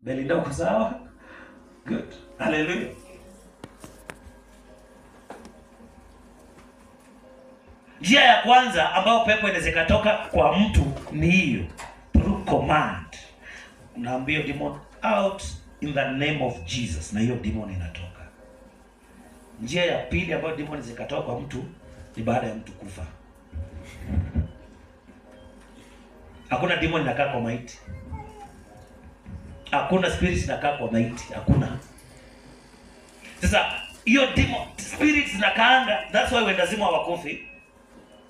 Belinda, uko sawa? Good. Hallelujah. Njia ya kwanza ambayo pepo inaweza ikatoka kwa mtu ni hiyo, through command. Unaambia demon out in the name of Jesus, na hiyo demon inatoka. Njia ya pili ambayo demon zikatoka kwa mtu ni baada ya mtu kufa. Hakuna demon inakaa kwa maiti. Hakuna spirits inakaa kwa maiti, hakuna. Sasa hiyo demon spirits zinakaanga, that's why wendazimu hawakufi.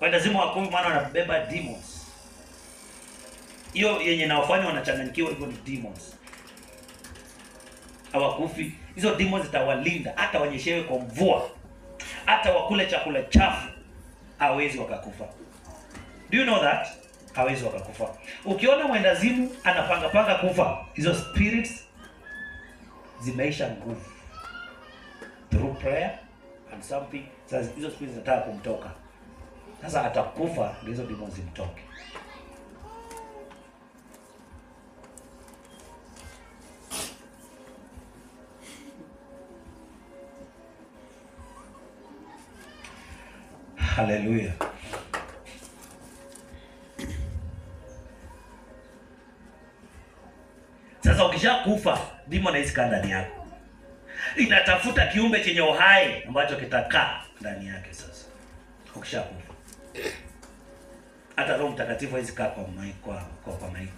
Wendazimu hawakufi maana wanabeba demons. Hiyo yenye nawafanya wanachanganyikiwa hivyo ni demons. Hawakufi. Hizo demons zitawalinda hata wanyeshewe kwa mvua. Hata wakule chakula chafu hawezi wakakufa. Do you know that? Hawezi wakakufa. Ukiona mwendazimu anapanga kufa, hizo spirits zimeisha nguvu. Through prayer and something, sasa hizo spirits zinataka kumtoka. Sasa atakufa ndio hizo demons zimtoke. Hallelujah. Sasa ukishakufa, demon haisikaa ndani yako. Inatafuta kiumbe chenye uhai ambacho kitakaa ndani yake sasa. Ukishakufa. Hata Roho Mtakatifu haisikaa kwa maiti.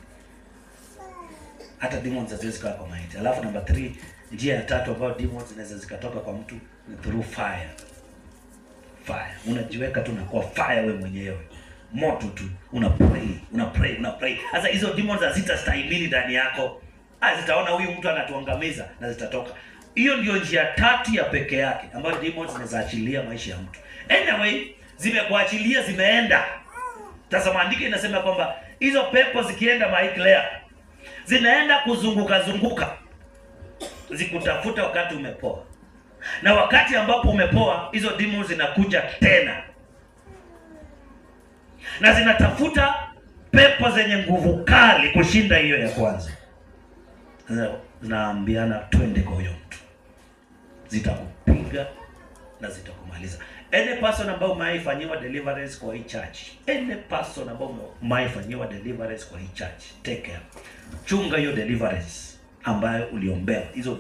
Hata demons haziwezi kaa kwa maiti. Alafu number 3, njia ya tatu ambayo demons zinaweza zikatoka kwa mtu ni through fire. Fire. Unajiweka tu na kwa fire wewe mwenyewe. Moto tu. Una pray. Sasa hizo demons hazitastahimili ndani yako. Zitaona huyu mtu anatuangamiza na zitatoka. Hiyo ndio njia tatu ya peke yake ambayo demons zinaweza achilia maisha ya mtu. Anyway, zimekuachilia, zimeenda. Sasa maandiko inasema kwamba hizo pepo zikienda Maiclea, zinaenda kuzunguka zikutafuta wakati umepoa. Na wakati ambapo umepoa, hizo demons zinakuja tena. Na zinatafuta pepo zenye nguvu kali kushinda hiyo ya kwanza. Zinaambiana twende kwa huyo mtu. Zitakupiga na zitakumaliza. Any person ambao umeifanyiwa deliverance kwa hii church, take care. Chunga hiyo deliverance ambayo uliombewa. Hizo